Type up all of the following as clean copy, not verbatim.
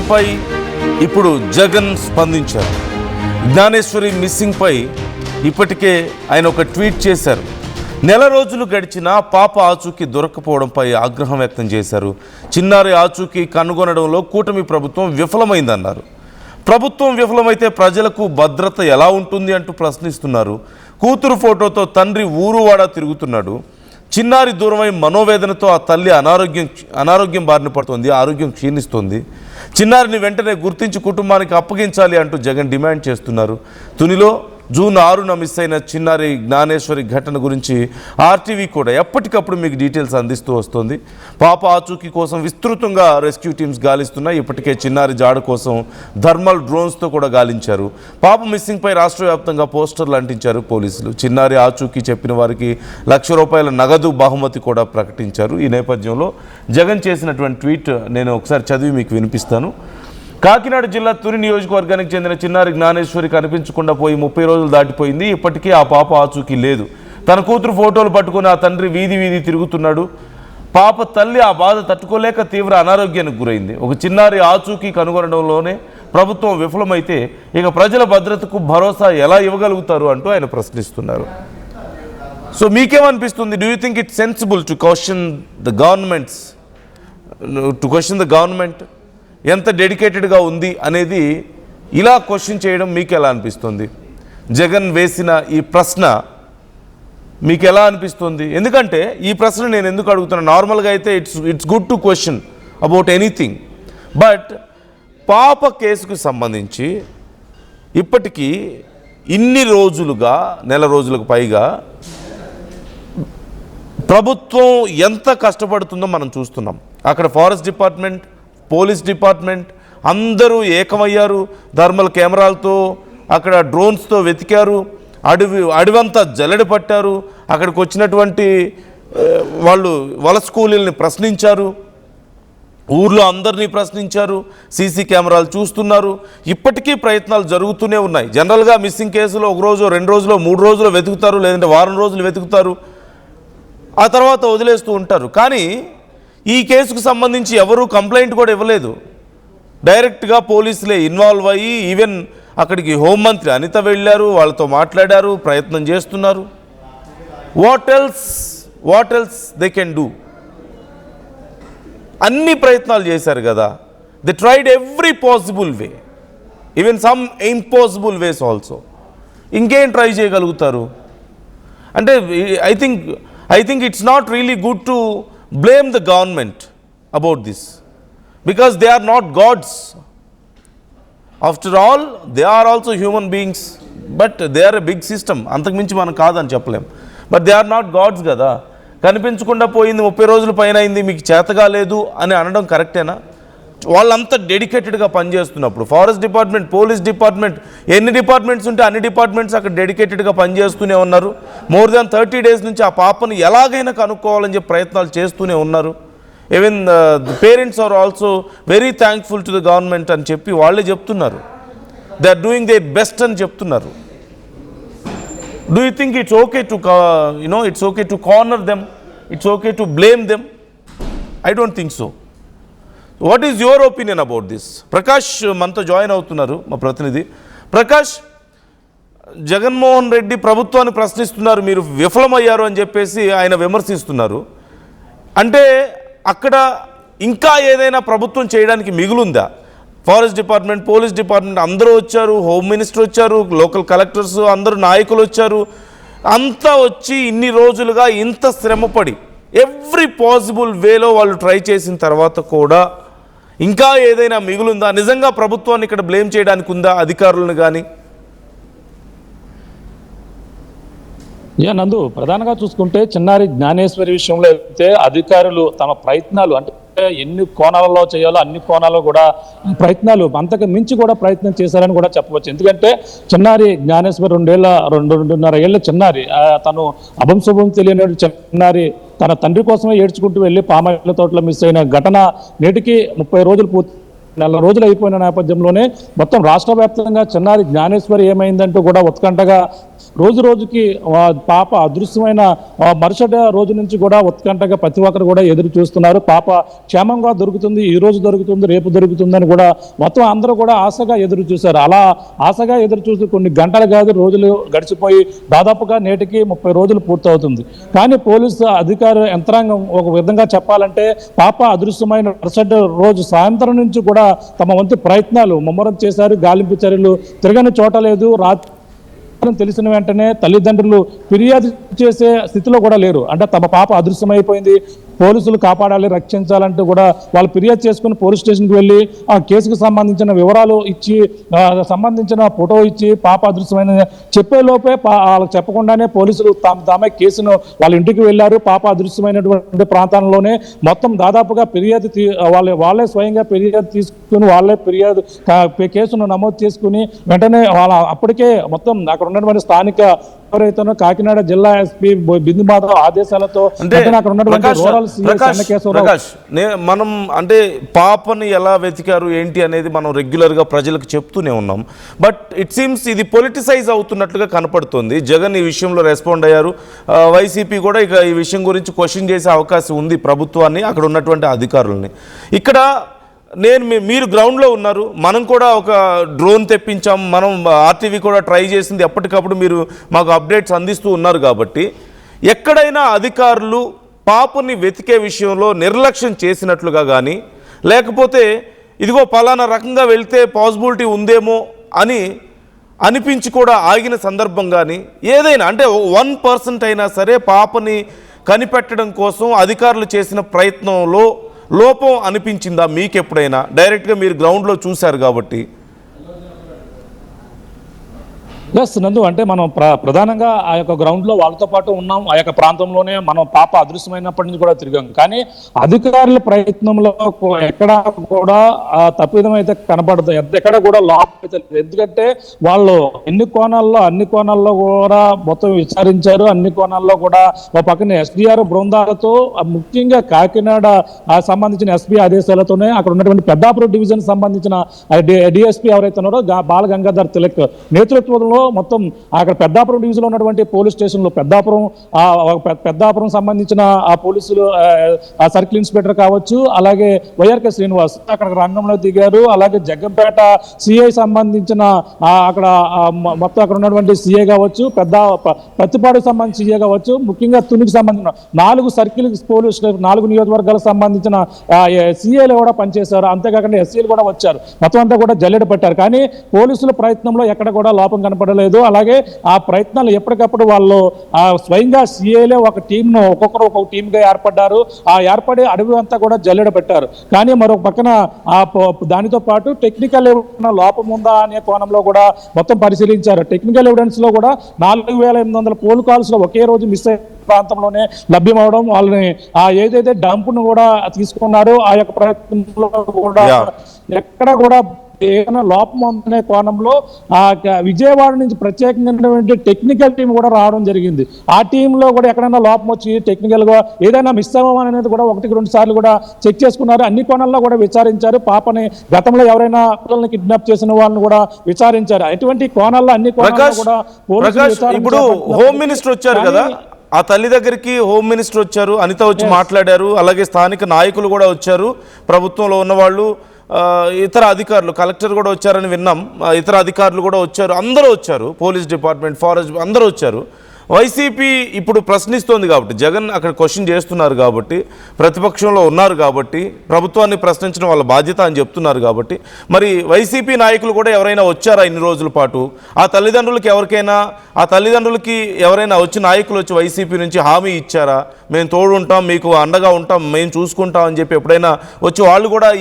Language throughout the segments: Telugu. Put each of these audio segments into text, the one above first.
దీనిపై ఇప్పుడు జగన్ స్పందించారు. జ్ఞానేశ్వరి మిస్సింగ్ పై ఇప్పటికే ఆయన ఒక ట్వీట్ చేశారు. నెల రోజులు గడిచినా పాప ఆచూకీ దొరక్కపోవడంపై ఆగ్రహం వ్యక్తం చేశారు. చిన్నారి ఆచూకీ కనుగొనడంలో కూటమి ప్రభుత్వం విఫలమైందన్నారు. ప్రభుత్వం విఫలమైతే ప్రజలకు భద్రత ఎలా ఉంటుంది అంటూ ప్రశ్నిస్తున్నారు. కూతురు ఫోటోతో తండ్రి ఊరువాడ తిరుగుతున్నాడు. చిన్నారి దూరమై మనోవేదనతో ఆ తల్లి అనారోగ్యం బారిన పడుతోంది, ఆరోగ్యం క్షీణిస్తోంది. చిన్నారిని వెంటనే గుర్తించి కుటుంబానికి అప్పగించాలి అంటూ జగన్ డిమాండ్ చేస్తున్నారు. తునిలో జూన్ 6న మిస్ అయిన చిన్నారి జ్ఞానేశ్వరి ఘటన గురించి ఆర్టీవీ కూడా ఎప్పటికప్పుడు మీకు డీటెయిల్స్ అందిస్తూ వస్తుంది. పాప ఆచూకీ కోసం విస్తృతంగా రెస్క్యూ టీమ్స్ గాలిస్తున్నాయి. ఇప్పటికే చిన్నారి జాడ కోసం థర్మల్ డ్రోన్స్తో కూడా గాలించారు. పాప మిస్సింగ్పై రాష్ట్ర వ్యాప్తంగా పోస్టర్లు అంటించారు పోలీసులు. చిన్నారి ఆచూకీ చెప్పిన వారికి ₹1,00,000 నగదు బహుమతి కూడా ప్రకటించారు. ఈ నేపథ్యంలో జగన్ చేసినటువంటి ట్వీట్ నేను ఒకసారి చదివి మీకు వినిపిస్తాను. కాకినాడ జిల్లా తుని నియోజకవర్గానికి చెందిన చిన్నారి జ్ఞానేశ్వరి కనిపించకుండా పోయి 30 రోజులు దాటిపోయింది. ఇప్పటికీ ఆ పాప ఆచూకీ లేదు. తన కూతురు ఫోటోలు పట్టుకుని ఆ తండ్రి వీధి తిరుగుతున్నాడు. పాప తల్లి ఆ బాధ తట్టుకోలేక తీవ్ర అనారోగ్యానికి గురైంది. ఒక చిన్నారి ఆచూకీ కనుగొనడంలోనే ప్రభుత్వం విఫలమైతే ఇక ప్రజల భద్రతకు భరోసా ఎలా ఇవ్వగలుగుతారు అంటూ ఆయన ప్రశ్నిస్తున్నారు. సో మీకేమనిపిస్తుంది? Do you think it's sensible to question the government ఎంత డెడికేటెడ్గా ఉంది అనేది ఇలా క్వశ్చన్ చేయడం మీకు ఎలా అనిపిస్తుంది? జగన్ వేసిన ఈ ప్రశ్న మీకు ఎలా అనిపిస్తుంది? ఎందుకంటే ఈ ప్రశ్న నేను ఎందుకు అడుగుతున్నాను, నార్మల్గా అయితే it's good to question about anything, but పాప కేసుకు సంబంధించి ఇప్పటికీ ఇన్ని రోజులుగా, నెల రోజులకు పైగా ప్రభుత్వం ఎంత కష్టపడుతుందో మనం చూస్తున్నాం. అక్కడ ఫారెస్ట్ డిపార్ట్మెంట్, పోలీస్ డిపార్ట్మెంట్ అందరూ ఏకమయ్యారు. థర్మల్ కెమెరాలతో అక్కడ డ్రోన్స్తో వెతికారు. అడవంతా జల్లెడ పట్టారు. అక్కడికి వచ్చినటువంటి వాళ్ళు వలస కూలీల్ని ప్రశ్నించారు. ఊర్లో అందరినీ ప్రశ్నించారు. సీసీ కెమెరాలు చూస్తున్నారు. ఇప్పటికీ ప్రయత్నాలు జరుగుతూనే ఉన్నాయి. జనరల్గా మిస్సింగ్ కేసులో 1 రోజు 2 రోజులు 3 రోజులు వెతుకుతారు, లేదంటే వారం రోజులు వెతుకుతారు, ఆ తర్వాత వదిలేస్తూ ఉంటారు. కానీ ఈ కేసుకు సంబంధించి ఎవరూ కంప్లైంట్ కూడా ఇవ్వలేదు. డైరెక్ట్గా పోలీసులే ఇన్వాల్వ్ అయ్యి ఈవెన్ అక్కడికి హోంమంత్రి అనిత వెళ్ళారు, వాళ్ళతో మాట్లాడారు, ప్రయత్నం చేస్తున్నారు. What else they can do? అన్ని ప్రయత్నాలు చేశారు కదా. They tried every possible way, even some impossible ways also. ఇంకేం ట్రై చేయగలుగుతారు? అంటే I think it's not really good to blame the government about this, because they are not gods. After all, they are also human beings, but they are a big system. అంతకు మించి మనం కాదని చెప్పలేం. But they are not gods కదా. కనిపించకుండా పోయింది, 30 రోజుల పైన అయింది, మీకు చేతగా లేదు అని అనడం కరెక్టేనా? వాళ్ళంతా డెడికేటెడ్గా పనిచేస్తున్నప్పుడు ఫారెస్ట్ డిపార్ట్మెంట్, పోలీస్ డిపార్ట్మెంట్, ఎన్ని డిపార్ట్మెంట్స్ ఉంటే అన్ని డిపార్ట్మెంట్స్ అక్కడ డెడికేటెడ్గా పనిచేస్తూనే ఉన్నారు. మోర్ దాన్ 30 days నుంచి ఆ పాపను ఎలాగైనా కనుక్కోవాలని చెప్పి ప్రయత్నాలు చేస్తూనే ఉన్నారు. Even the parents are also very thankful to the government అని చెప్పి వాళ్ళే చెప్తున్నారు. They are doing their best అని చెప్తున్నారు. Do you think it's okay to it's okay to corner them, it's okay to blame them? I don't think so. What is your opinion about this? Prakash మనతో జాయిన్ అవుతున్నారు, మా ప్రతినిధి. ప్రకాష్, జగన్మోహన్ రెడ్డి ప్రభుత్వాన్ని ప్రశ్నిస్తున్నారు, మీరు విఫలమయ్యారు అని చెప్పేసి ఆయన విమర్శిస్తున్నారు. అంటే అక్కడ ఇంకా ఏదైనా ప్రభుత్వం చేయడానికి మిగులుందా? ఫారెస్ట్ డిపార్ట్మెంట్, పోలీస్ డిపార్ట్మెంట్ అందరూ వచ్చారు, హోమ్ మినిస్టర్ వచ్చారు, లోకల్ కలెక్టర్స్ అందరూ నాయకులు వచ్చారు. అంతా వచ్చి ఇన్ని రోజులుగా ఇంత శ్రమపడి ఎవ్రీ పాసిబుల్ వేలో వాళ్ళు ట్రై చేసిన తర్వాత కూడా ఇంకా ఏదైనా మిగులుందా? నిజంగా ప్రభుత్వాన్ని ఇక్కడ బ్లేమ్ చేయడానికి ఉందా, అధికారులను కానీ? నందు, ప్రధానంగా చూసుకుంటే చిన్నారి జ్ఞానేశ్వరి విషయంలో అయితే అధికారులు తమ ప్రయత్నాలు, అంటే ఎన్ని కోణాలలో చేయాలో అన్ని కోణాల్లో కూడా ప్రయత్నాలు అంతకు మించి కూడా ప్రయత్నం చేశారని కూడా చెప్పవచ్చు. ఎందుకంటే చిన్నారి జ్ఞానేశ్వరి 2.5 ఏళ్ల చిన్నారి, తను అభంశుభం తెలియని చిన్నారి తన తండ్రి కోసమే ఏడ్చుకుంటూ వెళ్ళి పామాయిల తోటలో మిస్ అయిన ఘటన నేటికి 30 రోజులు పూర్తి, నెల రోజులు అయిపోయిన నేపథ్యంలోనే మొత్తం రాష్ట్ర వ్యాప్తంగా చిన్నారి జ్ఞానేశ్వరి ఏమైందంటూ కూడా ఉత్కంఠగా రోజు రోజుకి పాప అదృశ్యమైన మరుసటి రోజు నుంచి కూడా ఉత్కంఠగా ప్రతి ఒక్కరు కూడా ఎదురు చూస్తున్నారు. పాప క్షేమంగా దొరుకుతుంది, ఈ రోజు దొరుకుతుంది, రేపు దొరుకుతుందని కూడా మొత్తం అందరూ కూడా ఆశగా ఎదురు చూశారు. అలా ఆశగా ఎదురు చూసి కొన్ని గంటలు కాదు రోజులు గడిచిపోయి దాదాపుగా నేటికి 30 రోజులు పూర్తవుతుంది. కానీ పోలీసు అధికార యంత్రాంగం ఒక విధంగా చెప్పాలంటే పాప అదృశ్యమైన మరుసటి రోజు సాయంత్రం నుంచి కూడా తమ వంతు ప్రయత్నాలు ముమ్మరం చేశారు. గాలింపు చర్యలు తిరగని చోట లేదు. రాత్రి తెలిసిన వెంటనే తల్లిదండ్రులు ఫిర్యాదు చేసే స్థితిలో కూడా లేరు. అంటే తమ పాప అదృశ్యమైపోయింది, పోలీసులు కాపాడాలి, రక్షించాలంటూ కూడా వాళ్ళు ఫిర్యాదు చేసుకుని పోలీస్ స్టేషన్కి వెళ్ళి ఆ కేసుకు సంబంధించిన వివరాలు ఇచ్చి సంబంధించిన ఫోటో ఇచ్చి పాప అదృశ్యమైన చెప్పే లోపే వాళ్ళకి చెప్పకుండానే పోలీసులు తామే కేసును వాళ్ళ ఇంటికి వెళ్ళారు. పాప అదృశ్యమైనటువంటి ప్రాంతాల్లోనే మొత్తం దాదాపుగా ఫిర్యాదు వాళ్ళే స్వయంగా ఫిర్యాదు తీసుకుని వాళ్ళే కేసును నమోదు చేసుకుని వెంటనే అప్పటికే మొత్తం అక్కడ ఉన్నటువంటి స్థానిక ఎవరైతే కాకినాడ జిల్లా ఎస్పీ బిందు మాధవ్ ఆదేశాలతో అక్కడ ఉన్నటువంటి రూరల్ ప్రకాష్ మనం అంటే పాపని ఎలా వెతికారు ఏంటి అనేది మనం రెగ్యులర్గా ప్రజలకు చెప్తూనే ఉన్నాం. బట్ ఇట్ సీమ్స్ ఇది పొలిటిసైజ్ అవుతున్నట్లుగా కనపడుతుంది. జగన్ ఈ విషయంలో రెస్పాండ్ అయ్యారు. వైసీపీ కూడా ఇక ఈ విషయం గురించి క్వశ్చన్ చేసే అవకాశం ఉంది ప్రభుత్వాన్ని, అక్కడ ఉన్నటువంటి అధికారులని. ఇక్కడ మీరు గ్రౌండ్లో ఉన్నారు, మనం కూడా ఒక డ్రోన్ తెప్పించాం, మనం ఆర్టీవీ కూడా ట్రై చేసింది, ఎప్పటికప్పుడు మీరు మాకు అప్డేట్స్ అందిస్తూ ఉన్నారు. కాబట్టి ఎక్కడైనా అధికారులు పాపని వెతికే విషయంలో నిర్లక్ష్యం చేసినట్లుగా కానీ, లేకపోతే ఇదిగో పలానా రకంగా వెళ్తే పాసిబిలిటీ ఉందేమో అని అనిపించి కూడా ఆగిన సందర్భం కానీ ఏదైనా, అంటే 1% అయినా సరే పాపని కనిపెట్టడం కోసం అధికారులు చేసిన ప్రయత్నంలో లోపం అనిపించిందా మీకు ఎప్పుడైనా? డైరెక్ట్గా మీరు గ్రౌండ్లో చూశారు కాబట్టి. ఎస్ నందు, అంటే మనం ప్రధానంగా ఆ యొక్క గ్రౌండ్లో వాళ్ళతో పాటు ఉన్నాం. ఆ యొక్క ప్రాంతంలోనే మనం పాప అదృశ్యమైనప్పటి నుంచి కూడా తిరిగాం. కానీ అధికారుల ప్రయత్నంలో ఎక్కడ కూడా తప్పిదం అయితే కనపడదు, ఎక్కడ కూడా లోపం అయితే లేదు. ఎందుకంటే వాళ్ళు అన్ని కోణాల్లో కూడా మొత్తం విచారించారు. అన్ని కోణాల్లో కూడా ఒక పక్కన ఎస్డిఆర్ బృందాలతో, ముఖ్యంగా కాకినాడ సంబంధించిన ఎస్పీ ఆదేశాలతోనే అక్కడ ఉన్నటువంటి పెద్దాపురం డివిజన్ సంబంధించిన డిఎస్పీ ఎవరైతే ఉన్నారో బాల గంగాధర్ తిలక్ నేతృత్వంలో మొత్తం అక్కడ పెద్దాపురం డివిజన్ లో ఉన్నటువంటి పోలీస్ స్టేషన్ లో పెద్దాపురం సంబంధించిన ఆ పోలీసులు సర్కిల్ ఇన్స్పెక్టర్ కావచ్చు, అలాగే వైఆర్కే శ్రీనివాస్ అక్కడ రంగంలో దిగారు. అలాగే జగ్గంపేట సిఐ సంబంధించిన అక్కడ మొత్తం అక్కడ ఉన్నటువంటి సిఐ కావచ్చు, ప్రతిపాడుకు సంబంధించిన సిఐ కావచ్చు, ముఖ్యంగా తునికి సంబంధించిన 4 సర్కిల్ పోలీస్ 4 నియోజకవర్గాలకు సంబంధించిన సిఐలు కూడా పనిచేశారు. అంతేకాకుండా ఎస్సీలు కూడా వచ్చారు. మొత్తం అంతా కూడా జల్లెడ పెట్టారు. కానీ పోలీసుల ప్రయత్నంలో ఎక్కడ కూడా లోపం కనపడలేదు. అలాగే ఆ ప్రయత్నాలు ఎప్పటికప్పుడు వాళ్ళు స్వయంగా సిఐలే ఒక టీంను ఒక్కొక్కరు ఒక్కొక్క టీంగా ఏర్పడ్డారు. ఆ ఏర్పడి అడవి అంతా కూడా జల్లెడ పెట్టారు. కానీ మరొక పక్కన దానితో పాటు టెక్నికల్ లోపం ఉందా అనే కోణంలో కూడా మొత్తం పరిశీలించారు. టెక్నికల్ ఎవిడెన్స్ లో కూడా 4800 ఫోన్ కాల్స్ లో ఒకే రోజు మిస్ అయ్యే ప్రాంతంలోనే లభ్యమవడం, వాళ్ళని ఏదైతే డంప్ను కూడా తీసుకున్నారో ఆ యొక్క ప్రయత్నంలో కూడా ఎక్కడ కూడా ఏదైనా లోపం ఉందనే కోణంలో విజయవాడ నుంచి ప్రత్యేకంగా టెక్నికల్ టీం కూడా రావడం జరిగింది. ఆ టీంలో కూడా ఎక్కడైనా లోపం వచ్చి టెక్నికల్ గా ఏదైనా మిస్ అవ్వమని అనేది కూడా 1-2 సార్లు కూడా చెక్ చేసుకున్నారు. అన్ని కోణాల్లో కూడా విచారించారు. పాపని గతంలో ఎవరైనా పిల్లల్ని కిడ్నాప్ చేసిన వాళ్ళని కూడా విచారించారు. ఎటువంటి కోణాల్లో అన్ని కోణాల్లో కూడా ఇప్పుడు హోమ్ మినిస్టర్ వచ్చారు కదా, ఆ తల్లి దగ్గరికి హోమ్ మినిస్టర్ వచ్చారు, అనిత వచ్చి మాట్లాడారు. అలాగే స్థానిక నాయకులు కూడా వచ్చారు, ప్రభుత్వంలో ఉన్నవాళ్ళు, ఇతర అధికారులు, కలెక్టర్ కూడా వచ్చారని విన్నాం, ఇతర అధికారులు కూడా వచ్చారు, అందరూ వచ్చారు, పోలీస్ డిపార్ట్మెంట్, ఫారెస్ట్ అందరూ వచ్చారు. వైసీపీ ఇప్పుడు ప్రశ్నిస్తోంది కాబట్టి, జగన్ అక్కడ క్వశ్చన్ చేస్తున్నారు కాబట్టి, ప్రతిపక్షంలో ఉన్నారు కాబట్టి, ప్రభుత్వాన్ని ప్రశ్నించడం వాళ్ళ బాధ్యత అని చెప్తున్నారు కాబట్టి, మరి వైసీపీ నాయకులు కూడా ఎవరైనా వచ్చారా ఇన్ని రోజుల పాటు? ఆ తల్లిదండ్రులకి ఎవరైనా వచ్చి నాయకులు వచ్చి వైసీపీ నుంచి హామీ ఇచ్చారా? మేము తోడుంటాం, మీకు అండగా ఉంటాం, మేము చూసుకుంటాం అని చెప్పి ఎప్పుడైనా వచ్చి వాళ్ళు కూడా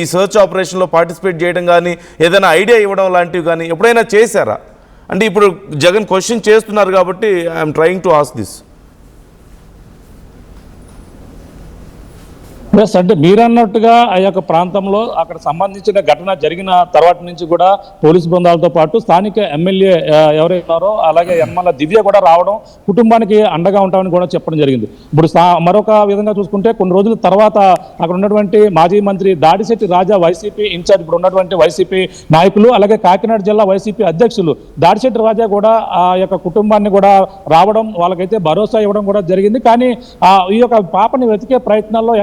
ఈ సర్చ్ ఆపరేషన్లో పార్టిసిపేట్ చేయడం కానీ, ఏదైనా ఐడియా ఇవ్వడం లాంటివి కానీ ఎప్పుడైనా చేశారా? అంటే ఇప్పుడు జగన్ క్వశ్చన్ చేస్తున్నారు కాబట్టి I'm trying to ask this. Yes, అంటే మీరు అన్నట్టుగా ఆ యొక్క ప్రాంతంలో అక్కడ సంబంధించిన ఘటన జరిగిన తర్వాత నుంచి కూడా పోలీసు బృందాలతో పాటు స్థానిక ఎమ్మెల్యే ఎవరైనారో అలాగే యనమల దివ్య కూడా రావడం, కుటుంబానికి అండగా ఉంటామని కూడా చెప్పడం జరిగింది. ఇప్పుడు మరొక విధంగా చూసుకుంటే కొన్ని రోజుల తర్వాత అక్కడ ఉన్నటువంటి మాజీ మంత్రి దాడిశెట్టి రాజా వైసీపీ ఇన్ఛార్జ్, ఇప్పుడు ఉన్నటువంటి వైసీపీ నాయకులు, అలాగే కాకినాడ జిల్లా వైసీపీ అధ్యక్షులు దాడిశెట్టి రాజా కూడా ఆ యొక్క కుటుంబాన్ని కూడా రావడం, వాళ్ళకైతే భరోసా ఇవ్వడం కూడా జరిగింది. కానీ ఈ యొక్క పాపని వెతికే ప్రయత్నాల్లో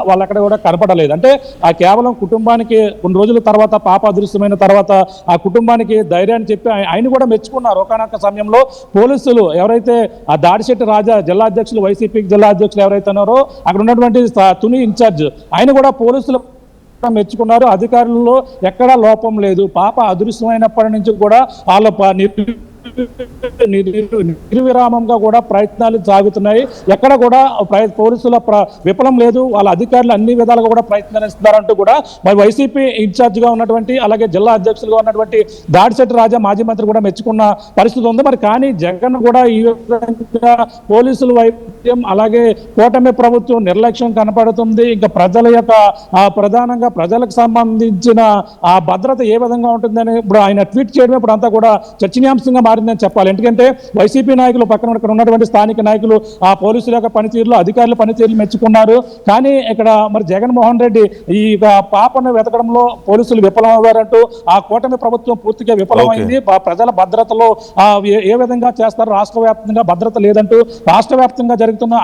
వాళ్ళెక్కడ కూడా కనపడలేదు. అంటే ఆ కేవలం కుటుంబానికి కొన్ని రోజుల తర్వాత పాప అదృశ్యమైన తర్వాత ఆ కుటుంబానికి ధైర్యాన్ని చెప్పి ఆయన కూడా మెచ్చుకున్నారు. ఒకనొక సమయంలో పోలీసులు ఎవరైతే ఆ దాడిశెట్టి రాజా జిల్లా అధ్యక్షులు, వైసీపీ జిల్లా అధ్యక్షులు ఎవరైతే ఉన్నారో అక్కడ ఉన్నటువంటి తుని ఇన్ఛార్జ్ ఆయన కూడా పోలీసులు మెచ్చుకున్నారు. అధికారుల్లో ఎక్కడా లోపం లేదు. పాప అదృశ్యమైనప్పటి నుంచి కూడా వాళ్ళ నిర్విరామంగా కూడా ప్రయత్నాలు సాగుతున్నాయి. ఎక్కడ కూడా పోలీసుల విఫలం లేదు. వాళ్ళ అధికారులు అన్ని విధాలుగా కూడా ప్రయత్నిస్తున్నారంటూ కూడా మరి వైసీపీ ఇన్ఛార్జ్ గా ఉన్నటువంటి అలాగే జిల్లా అధ్యక్షులుగా ఉన్నటువంటి దాడిశెట్టి రాజా మాజీ మంత్రి కూడా మెచ్చుకున్న పరిస్థితి ఉంది. మరి కానీ జగన్ కూడా ఈ విధంగా పోలీసుల వైద్యం అలాగే కూటమి ప్రభుత్వం నిర్లక్ష్యం కనపడుతుంది. ఇంకా ప్రజల యొక్క ప్రధానంగా ప్రజలకు సంబంధించిన ఆ భద్రత ఏ విధంగా ఉంటుందని ఇప్పుడు ఆయన ట్వీట్ చేయడం ఇప్పుడు అంతా కూడా చర్చనీయాంశంగా మారిందని చెప్పాలి. ఎందుకంటే వైసీపీ నాయకులు పక్కన ఇక్కడ ఉన్నటువంటి స్థానిక నాయకులు ఆ పోలీసుల యొక్క పనితీరులో అధికారుల పనితీరులు మెచ్చుకున్నారు. కానీ ఇక్కడ మరి జగన్మోహన్ రెడ్డి ఈ పాపను వెతకడంలో పోలీసులు విఫలమయ్యారంటూ ఆ కూటమి ప్రభుత్వం పూర్తిగా విఫలమైంది. ప్రజల భద్రతలో ఏ విధంగా చేస్తారు, రాష్ట్ర వ్యాప్తంగా భద్రత లేదంటూ రాష్ట్ర వ్యాప్తంగా జరుగుతున్న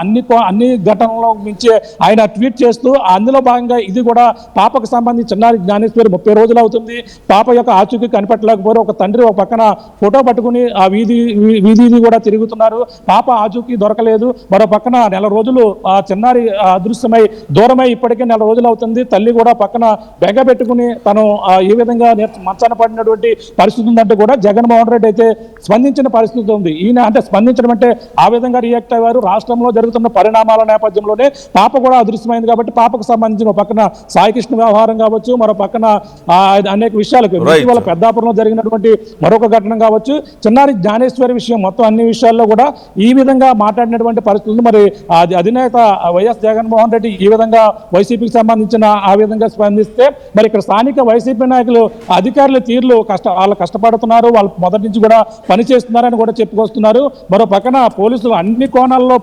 అన్ని ఘటనలో మించి ఆయన ట్వీట్ చేస్తూ అందులో భాగంగా ఇది కూడా పాపకు సంబంధించి చిన్నారి జ్ఞానేశ్వరి 30 రోజులు అవుతుంది. పాప యొక్క ఆచూకీ కనిపెట్టలేకపోయారు. ఒక తండ్రి ఒక పక్కన ఫోటో పట్టుకుని ఆ వీధి కూడా తిరుగుతున్నారు. పాప ఆచూకీ దొరకలేదు. మరో పక్కన నెల రోజులు ఆ చిన్నారి అదృశ్యమై దూరమై ఇప్పటికే నెల రోజులు అవుతుంది. తల్లి కూడా పక్కన బెగ పెట్టుకుని తను ఏ విధంగా మంచాన పడినటువంటి పరిస్థితి ఉందంటే కూడా జగన్మోహన్ రెడ్డి అయితే స్పందించిన పరిస్థితి ఉంది. ఈయన అంటే స్పందించడం అంటే ఆ విధంగా రియాక్ట్ అయ్యారు. రాష్ట్రంలో జరుగుతున్న పరిణామాల నేపథ్యంలోనే పాప కూడా అదృశ్యమైంది కాబట్టి పాపకు సంబంధించిన పక్కన సాయికృష్ణ వ్యవహారం కావచ్చు, మరో పక్కన అనేక విషయాలకు ఇటీవల పెద్దాపురంలో జరిగినటువంటి మరొక ఘటన కావచ్చు, చిన్నారి జ్ఞానేశ్వరి విషయం, మొత్తం అన్ని విషయాల్లో కూడా ఈ విధంగా మాట్లాడినటువంటి పరిస్థితులు. మరి అధినేత వైఎస్ జగన్మోహన్ రెడ్డి ఈ విధంగా వైసీపీకి సంబంధించిన ఆ విధంగా స్పందిస్తే మరి ఇక్కడ స్థానిక వైసీపీ నాయకులు అధికారుల తీరులు వాళ్ళు కష్టపడుతున్నారు, వాళ్ళు మొదటి నుంచి కూడా పనిచేస్తున్నారని కూడా చెప్పుకొస్తున్నారు. మరో పక్కన పోలీసులు అన్ని కోణాల్లో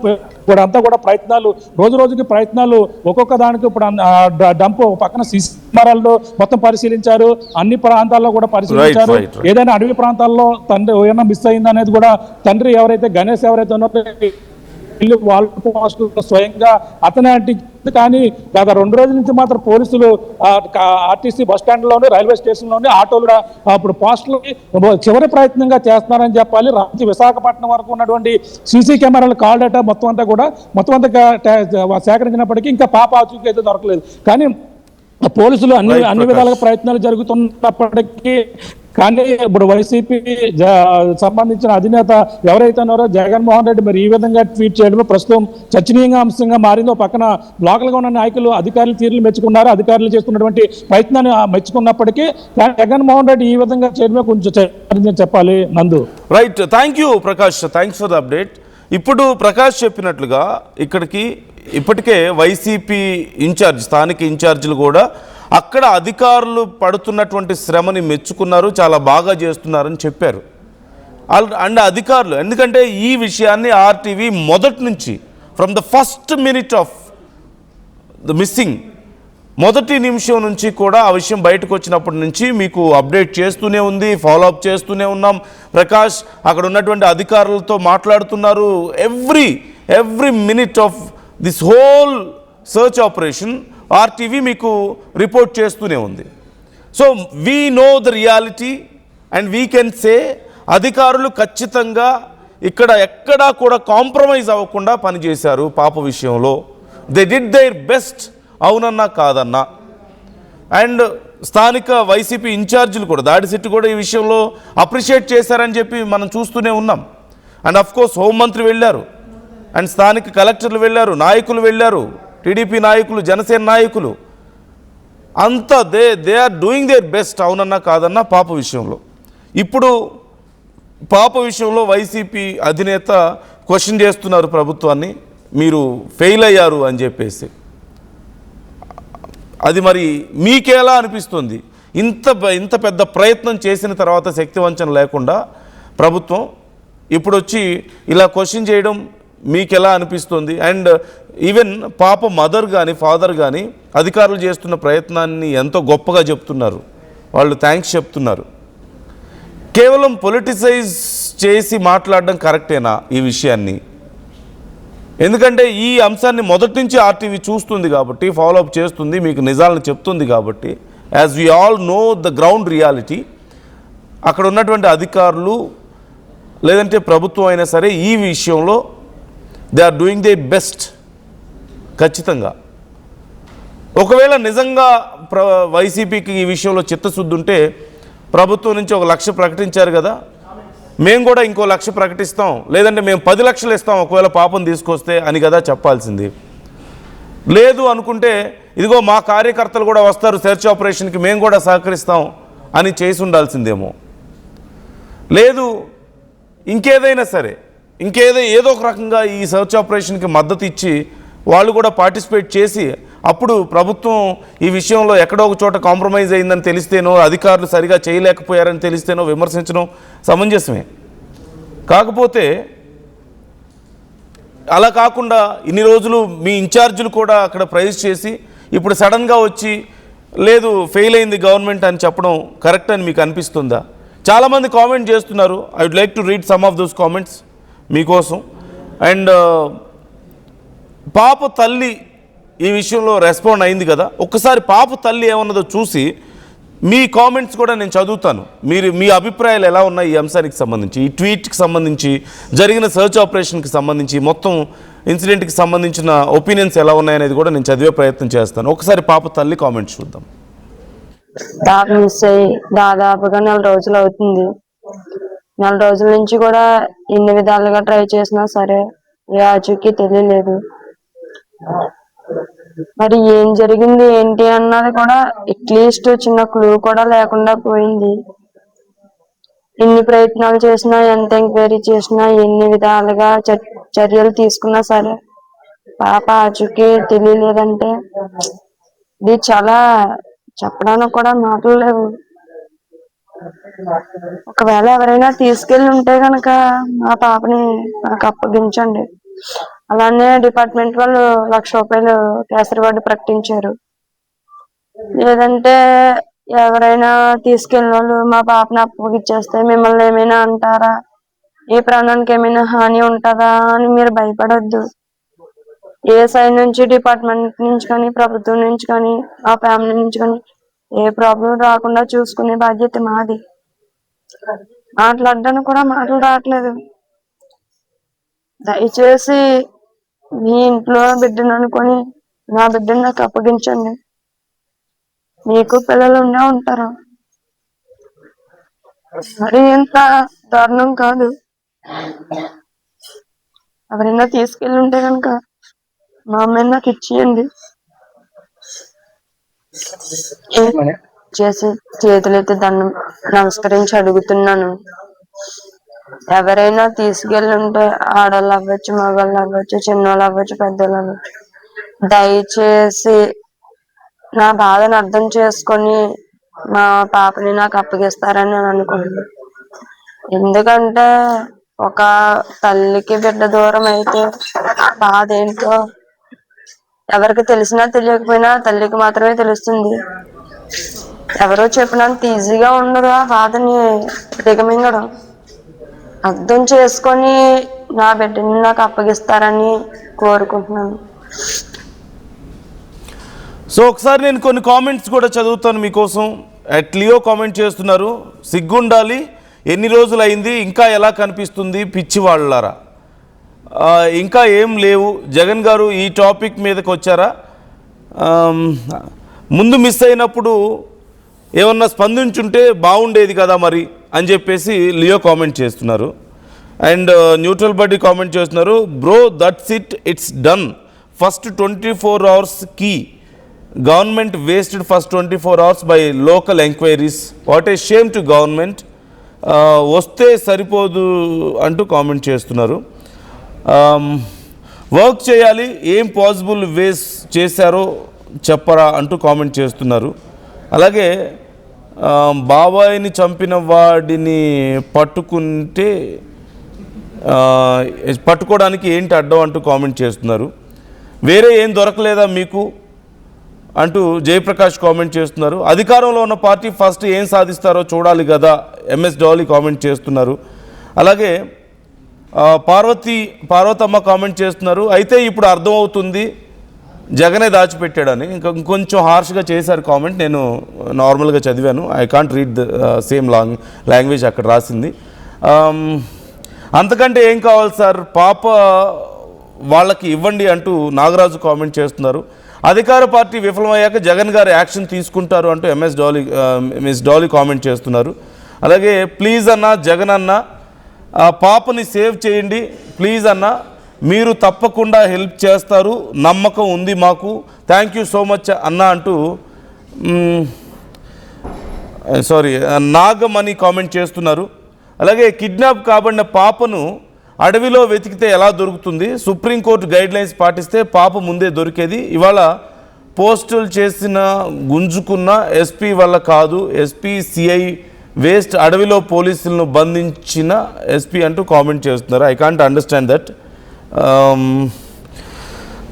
కూడా అంతా కూడా ప్రయత్నాలు రోజు రోజుకి ప్రయత్నాలు ఒక్కొక్క దానికి ఇప్పుడు డంప్ పక్కన సీసీ కెమెరాల్లో మొత్తం పరిశీలించారు. అన్ని ప్రాంతాల్లో కూడా పరిశీలించారు. ఏదైనా అడవి ప్రాంతాల్లో తండ్రి ఏమైనా మిస్ అయింది అనేది కూడా తండ్రి ఎవరైతే గణేష్ ఎవరైతే ఉన్నారో వాళ్ళ పోస్టులు స్వయంగా అతనే అంటించింది. కానీ గత 2 రోజుల నుంచి మాత్రం పోలీసులు ఆర్టీసీ బస్ స్టాండ్ లోని రైల్వే స్టేషన్ లోని ఆటోలు ఇప్పుడు పోస్టులు చివరి ప్రయత్నంగా చేస్తున్నారని చెప్పాలి. రాంచి విశాఖపట్నం వరకు ఉన్నటువంటి సీసీ కెమెరాల కాల్ డేటా మొత్తం అంతా సేకరించినప్పటికీ ఇంకా పాప ఆచూకీ అయితే దొరకలేదు. కానీ పోలీసులు అన్ని విధాలుగా ప్రయత్నాలు జరుగుతున్నప్పటికీ కానీ ఇప్పుడు వైసీపీ సంబంధించిన అధినేత ఎవరైతే ఉన్నారో జగన్మోహన్ రెడ్డి మరి ఈ విధంగా ట్వీట్ చేయడం ప్రస్తుతం చర్చనీయంగా అంశంగా మారిందో. పక్కన లోకల్గా ఉన్న నాయకులు అధికారుల తీరులు మెచ్చుకున్నారు, అధికారులు చేస్తున్నటువంటి ప్రయత్నాన్ని మెచ్చుకున్నప్పటికీ జగన్మోహన్ రెడ్డి ఈ విధంగా చేయడమే కొంచెం చెప్పాలి. నందు right, thank you Prakash, thanks for the update. ఇప్పుడు ప్రకాష్ చెప్పినట్లుగా ఇక్కడికి ఇప్పటికే వైసీపీ ఇన్ఛార్జ్, స్థానిక ఇన్ఛార్జీలు కూడా అక్కడ అధికారులు పడుతున్నటువంటి శ్రమని మెచ్చుకున్నారు, చాలా బాగా చేస్తున్నారని చెప్పారు. అండ్ అధికారులు ఎందుకంటే ఈ విషయాన్ని ఆర్టీవీ మొదటి నుంచి from the first minute of the missing మొదటి నిమిషం నుంచి కూడా ఆ విషయం బయటకు వచ్చినప్పటి నుంచి మీకు అప్డేట్ చేస్తూనే ఉంది, ఫాలోఅప్ చేస్తూనే ఉన్నాం. ప్రకాష్ అక్కడ ఉన్నటువంటి అధికారులతో మాట్లాడుతున్నారు. Every minute of this whole search operation RTV మీకు రిపోర్ట్ చేస్తూనే ఉంది. So we know the reality and we can say అధికారులు ఖచ్చితంగా ఇక్కడ ఎక్కడా కూడా కాంప్రమైజ్ అవ్వకుండా పనిచేశారు పాప విషయంలో. దే డిడ్ దేర్ బెస్ట్, అవునన్నా కాదన్నా. అండ్ స్థానిక వైసీపీ ఇన్ఛార్జీలు కూడా దాడిశెట్టి కూడా ఈ విషయంలో అప్రిషియేట్ చేశారని చెప్పి మనం చూస్తూనే ఉన్నాం. అండ్ అఫ్కోర్స్ హోంమంత్రి వెళ్ళారు, అండ్ స్థానిక కలెక్టర్లు వెళ్ళారు, నాయకులు వెళ్ళారు, టీడీపీ నాయకులు, జనసేన నాయకులు అంతా they are doing their best, అవునన్నా కాదన్నా పాప విషయంలో. ఇప్పుడు పాప విషయంలో వైసీపీ అధినేత క్వశ్చన్ చేస్తున్నారు ప్రభుత్వాన్ని, మీరు ఫెయిల్ అయ్యారు అని చెప్పేసి. అది మరి మీకేలా అనిపిస్తుంది? ఇంత పెద్ద ప్రయత్నం చేసిన తర్వాత శక్తివంచన లేకుండా ప్రభుత్వం ఇప్పుడు వచ్చి ఇలా క్వశ్చన్ చేయడం మీకు ఎలా అనిపిస్తుంది? అండ్ ఈవెన్ పాప మదర్ కానీ ఫాదర్ కానీ అధికారులు చేస్తున్న ప్రయత్నాన్ని ఎంతో గొప్పగా చెప్తున్నారు, వాళ్ళు థ్యాంక్స్ చెప్తున్నారు. కేవలం పొలిటిసైజ్ చేసి మాట్లాడడం కరెక్టేనా ఈ విషయాన్ని? ఎందుకంటే ఈ అంశాన్ని మొదటి నుంచి ఆర్టీవీ చూస్తుంది కాబట్టి, ఫాలోఅప్ చేస్తుంది, మీకు నిజాలను చెప్తుంది కాబట్టి, as we all know the ground reality, అక్కడ ఉన్నటువంటి అధికారులు లేదంటే ప్రభుత్వం అయినా సరే ఈ విషయంలో they are doing their best. ఖచ్చితంగా ఒకవేళ నిజంగా వైసీపీకి ఈ విషయంలో చిత్తశుద్ధి ఉంటే ప్రభుత్వం నుంచి 1 లక్ష ప్రకటించారు కదా, మేము కూడా ఇంకో 1 లక్ష ప్రకటిస్తాం, లేదంటే మేము 10 లక్షలు ఇస్తాం ఒకవేళ పాపం తీసుకొస్తే అని కదా చెప్పాల్సింది. లేదు అనుకుంటే ఇదిగో మా కార్యకర్తలు కూడా వస్తారు సెర్చ్ ఆపరేషన్కి, మేము కూడా సహకరిస్తాం అని చేసి ఉండాల్సిందేమో. లేదు ఇంకేదైనా సరే ఏదో ఒక రకంగా ఈ సెర్చ్ ఆపరేషన్కి మద్దతు ఇచ్చి వాళ్ళు కూడా పార్టిసిపేట్ చేసి అప్పుడు ప్రభుత్వం ఈ విషయంలో ఎక్కడో ఒక చోట కాంప్రమైజ్ అయిందని తెలిస్తేనో, అధికారులు సరిగా చేయలేకపోయారని తెలిస్తేనో విమర్శించడం సమంజసమే. కాకపోతే అలా కాకుండా ఇన్ని రోజులు మీ ఇన్ఛార్జీలు కూడా అక్కడ ప్రైజ్ చేసి ఇప్పుడు సడన్గా వచ్చి లేదు ఫెయిల్ అయింది గవర్నమెంట్ అని చెప్పడం కరెక్ట్ అని మీకు అనిపిస్తుందా? చాలామంది కామెంట్ చేస్తున్నారు. I would like to read some of those comments మీకోసం. అండ్ పాప తల్లి ఈ విషయంలో రెస్పాండ్ అయింది కదా, ఒక్కసారి పాప తల్లి ఏమన్నదో చూసి మీ కామెంట్స్ కూడా నేను చదువుతాను. మీ అభిప్రాయాలు ఎలా ఉన్నాయి ఈ అంశానికి సంబంధించి, ఈ ట్వీట్కి సంబంధించి, జరిగిన సర్చ్ ఆపరేషన్కి సంబంధించి, మొత్తం ఇన్సిడెంట్కి సంబంధించిన ఒపీనియన్స్ ఎలా ఉన్నాయనేది కూడా నేను చదివే ప్రయత్నం చేస్తాను. ఒకసారి పాప తల్లి కామెంట్స్ చూద్దాం. మిస్ అయ్యి దాదాపుగా 4 రోజులు అవుతుంది. 4 రోజుల నుంచి కూడా ఎన్ని విధాలుగా ట్రై చేసినా సరే ఏ ఆచూకీ తెలియలేదు. మరి ఏం జరిగింది ఏంటి అన్నది కూడా అట్లీస్ట్ చిన్న క్లూ కూడా లేకుండా పోయింది. ఎన్ని ప్రయత్నాలు చేసినా, ఎంత ఎంక్వైరీ చేసినా, ఎన్ని విధాలుగా చర్యలు తీసుకున్నా సరే పాప ఆచూకీ తెలియలేదంటే ఇది చాలా చెప్పడానికి కూడా మాటలు లేవు. ఒకవేళ ఎవరైనా తీసుకెళ్ళి ఉంటే గనక మా పాపని నాకు అప్పగించండి. అలానే డిపార్ట్మెంట్ వాళ్ళు 1 లక్ష రూపాయలు కేసరి వార్డు ప్రకటించారు. లేదంటే ఎవరైనా తీసుకెళ్ళిన వాళ్ళు మా పాపని అప్పగిచ్చేస్తే మిమ్మల్ని ఏమైనా అంటారా, ఏ ప్రాణానికి ఏమైనా హాని ఉంటుందా అని మీరు భయపడొద్దు. ఏ సైడ్ నుంచి, డిపార్ట్మెంట్ నుంచి కానీ, ప్రభుత్వం నుంచి కానీ, ఆ ఫ్యామిలీ నుంచి కానీ ఏ ప్రాబ్లం రాకుండా చూసుకునే బాధ్యత మాది. మాట్లాడడానికి కూడా మాటలు రావట్లేదు. దయచేసి మీ ఇంట్లో బిడ్డను అనుకొని నా బిడ్డను నాకు అప్పగించండి. మీకు పిల్లలు ఉండే ఉంటారు. మరి ఎంత దారుణం కాదు. ఎవరైనా తీసుకెళ్ళి ఉంటే కనుక మా అమ్మాయిని నాకు ఇచ్చేయండి. చేసి చేతులైతే దండం నమస్కరించి అడుగుతున్నాను. ఎవరైనా తీసుకెళ్ళి ఉంటే ఆడవాళ్ళు అవ్వచ్చు, మగవాళ్ళు అవ్వచ్చు, చిన్నవాళ్ళు అవ్వచ్చు, పెద్దవాళ్ళు అవ్వచ్చు, దయచేసి నా బాధను అర్థం చేసుకొని మా పాపని నాకు అప్పగిస్తారని నేను అనుకుంటున్నాను. ఎందుకంటే ఒక తల్లికి బిడ్డ దూరం అయితే బాధ ఏంటో ఎవరికి తెలిసినా తెలియకపోయినా తల్లికి మాత్రమే తెలుస్తుంది. ఎవరో చెప్పినంత ఈజీగా ఉండదు ఆ బాధని దిగమింగడం. అర్థం చేసుకొని నా బిడ్డని నాకు అప్పగిస్తారని కోరుకుంటున్నాను. సో ఒకసారి నేను కొన్ని కామెంట్స్ కూడా చదువుతాను మీకోసం. లియో కామెంట్ చేస్తున్నారు, సిగ్గుండాలి, ఎన్ని రోజులు అయింది, ఇంకా ఎలా కనిపిస్తుంది పిచ్చి వాళ్ళారా, ఇంకా ఏం లేవు. జగన్ గారు ఈ టాపిక్ మీదకి వచ్చారా, ముందు మిస్ అయినప్పుడు ఏమన్నా స్పందించుంటే బాగుండేది కదా మరి అని చెప్పేసి లియో కామెంట్ చేస్తున్నారు. అండ్ న్యూట్రల్ బడ్డీ కామెంట్ చేస్తున్నారు, bro that's it's done, first 24 hours కీ, government wasted first 24 hours by local enquiries, what a shame to government, వస్తే సరిపోదు అంటూ కామెంట్ చేస్తున్నారు. వర్క్ చేయాలి, ఏం పాసిబుల్ వేస్ చేశారో చెప్పరా అంటూ కామెంట్ చేస్తున్నారు. అలాగే బాబాయిని చంపిన వాడిని పట్టుకోవడానికి ఏంటి అడ్డం అంటూ కామెంట్ చేస్తున్నారు. వేరే ఏం దొరకలేదా మీకు అంటూ జయప్రకాష్ కామెంట్ చేస్తున్నారు. అధికారంలో ఉన్న పార్టీ ఫస్ట్ ఏం సాధిస్తారో చూడాలి కదా ఎంఎస్ డాలీ కామెంట్ చేస్తున్నారు. అలాగే పార్వతమ్మ కామెంట్ చేస్తున్నారు. అయితే ఇప్పుడు అర్థమవుతుంది జగనే దాచిపెట్టాడని. ఇంకొంచెం హార్ష్గా చేశారు కామెంట్. నేను నార్మల్గా చదివాను. I can't read the same language అక్కడ రాసింది. అంతకంటే ఏం కావాలి సార్, పాప వాళ్ళకి ఇవ్వండి అంటూ నాగరాజు కామెంట్ చేస్తున్నారు. అధికార పార్టీ విఫలమయ్యాక జగన్ గారు యాక్షన్ తీసుకుంటారు అంటూ మిస్ డాలీ కామెంట్ చేస్తున్నారు. అలాగే ప్లీజ్ అన్న జగన్ అన్న పాపని సేవ్ చేయండి ప్లీజ్ అన్న, మీరు తప్పకుండా హెల్ప్ చేస్తారు, నమ్మకం ఉంది మాకు, థ్యాంక్ యూ సో మచ్ అన్న అంటూ నాగమణి కామెంట్ చేస్తున్నారు. అలాగే కిడ్నాప్ కాబడిన పాపను అడవిలో వెతికితే ఎలా దొరుకుతుంది, సుప్రీంకోర్టు గైడ్లైన్స్ పాటిస్తే పాప ముందే దొరికేది, ఇవాళ పోస్టులు చేసిన గుంజుకున్న ఎస్పీ వల్ల కాదు, ఎస్పీ సిఐ వేస్ట్, అడవిలో పోలీసులను బంధించిన ఎస్పీ అంటూ కామెంట్ చేస్తున్నారు. I can't understand that.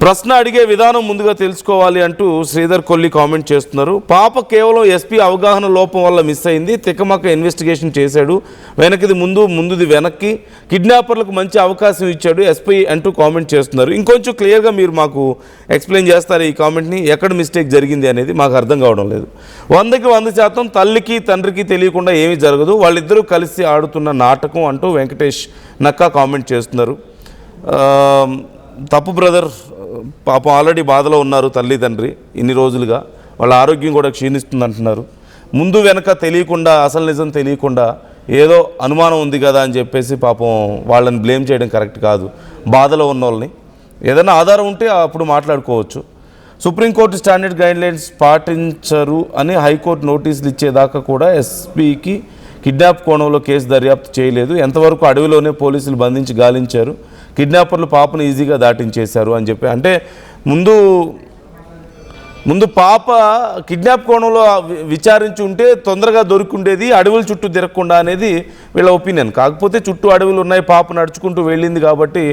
ప్రశ్న అడిగే విధానం ముందుగా తెలుసుకోవాలి అంటూ శ్రీధర్ కొల్లి కామెంట్ చేస్తున్నారు. పాప కేవలం ఎస్పీ అవగాహన లోపం వల్ల మిస్ అయింది, తిక్కమక్క ఇన్వెస్టిగేషన్ చేశాడు, వెనక్కిది ముందుది వెనక్కి, కిడ్నాపర్లకు మంచి అవకాశం ఇచ్చాడు ఎస్పీ అంటూ కామెంట్ చేస్తున్నారు. ఇంకొంచెం క్లియర్గా మీరు మాకు ఎక్స్ప్లెయిన్ చేస్తారు ఈ కామెంట్ని, ఎక్కడ మిస్టేక్ జరిగింది అనేది మాకు అర్థం కావడం లేదు. 100కి 100% తల్లికి తండ్రికి తెలియకుండా ఏమీ జరగదు, వాళ్ళిద్దరూ కలిసి ఆడుతున్న నాటకం అంటూ వెంకటేష్ నక్కా కామెంట్ చేస్తున్నారు. తప్పు బ్రదర్, పాపం ఆల్రెడీ బాధలో ఉన్నారు తల్లి తండ్రి ఇన్ని రోజులుగా, వాళ్ళ ఆరోగ్యం కూడా క్షీణిస్తుంది అంటున్నారు. ముందు వెనక తెలియకుండా, అసలు నిజం తెలియకుండా ఏదో అనుమానం ఉంది కదా అని చెప్పేసి పాపం వాళ్ళని బ్లేమ్ చేయడం కరెక్ట్ కాదు. బాధలో ఉన్న వాళ్ళని ఏదైనా ఆధారం ఉంటే అప్పుడు మాట్లాడుకోవచ్చు. సుప్రీంకోర్టు స్టాండర్డ్ గైడ్లైన్స్ పాటించరు అని హైకోర్టు నోటీసులు ఇచ్చేదాకా కూడా ఎస్పీకి కిడ్నాప్ కోణంలో కేసు దర్యాప్తు చేయలేదు, ఎంతవరకు అడవిలోనే పోలీసులు బంధించి గాలించారు, కిడ్నాపర్లు పాపను ఈజీగా దాటించేశారు అని చెప్పి. అంటే ముందు పాప కిడ్నాప్ కోణంలో విచారించి ఉంటే తొందరగా దొరికిండేది, అడవుల చుట్టూ తిరగకుండా అనేది వీళ్ళ ఒపీనియన్. కాకపోతే చుట్టూ అడవులు ఉన్నాయి, పాప నడుచుకుంటూ వెళ్ళింది కాబట్టి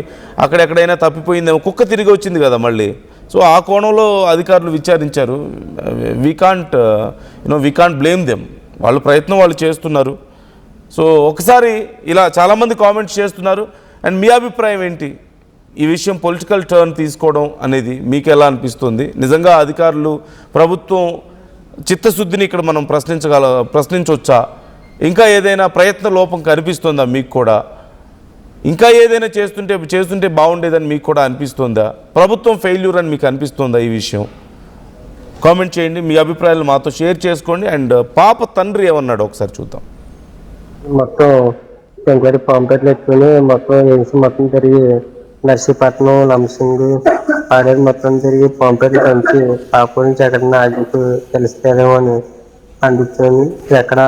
అక్కడెక్కడైనా తప్పిపోయిందేమో, కుక్క తిరిగి వచ్చింది కదా మళ్ళీ. సో ఆ కోణంలో అధికారులు విచారించారు. వీ కాంట్ బ్లేమ్ దెమ్, వాళ్ళ ప్రయత్నం వాళ్ళు చేస్తున్నారు. సో ఒకసారి ఇలా చాలామంది కామెంట్స్ చేస్తున్నారు. అండ్ మీ అభిప్రాయం ఏంటి ఈ విషయం, పొలిటికల్ టర్న్ తీసుకోవడం అనేది మీకు ఎలా అనిపిస్తుంది? నిజంగా అధికారులు, ప్రభుత్వం చిత్తశుద్ధిని ఇక్కడ మనం ప్రశ్నించవచ్చా? ఇంకా ఏదైనా ప్రయత్న లోపం కనిపిస్తుందా మీకు కూడా? ఇంకా ఏదైనా చేస్తుంటే బాగుండేదని మీకు కూడా అనిపిస్తుందా? ప్రభుత్వం ఫెయిల్యూర్ అని మీకు అనిపిస్తుందా? ఈ విషయం కామెంట్ చేయండి, మీ అభిప్రాయాలు మాతో షేర్ చేసుకోండి. అండ్ పాప తండ్రి ఏమన్నాడు ఒకసారి చూద్దాం. మొత్తం ఎంక్వైరీ పాంప్లెట్లు ఎత్తుకుని మొత్తం తిరిగి నర్సీపట్నం, లంసింగ్ ఆడేది మొత్తం తిరిగి పాంప్లెట్లు పంచి పాప నుంచి ఎక్కడన్నా ఆగిపోయి తెలుస్తేనేమో అని అనిపించింది. ఎక్కడ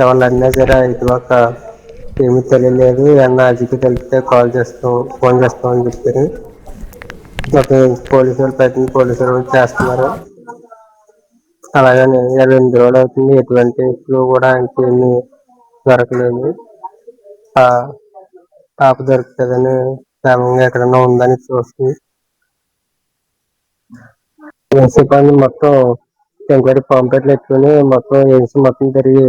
ఎవరిని అన్నా సరే ఇటుపక్క ఏమీ తెలియలేదు, ఏమన్నా అజికి తెలిస్తే ఫోన్ చేస్తాం అని చెప్పారు. మొత్తం పోలీసులు చేస్తున్నారు. అలాగని 2 రోజులు అవుతుంది, ఎటువంటి క్లూ కూడా ఇంకేమీ దొరకలేదు. పాప దొరుకుతుందని క్రమంగా ఎక్కడన్నా ఉందని చూస్తుంది. మొత్తం ఎంక్వైరీ పాంప్లెట్లు ఎత్తుకుని మొత్తం తిరిగి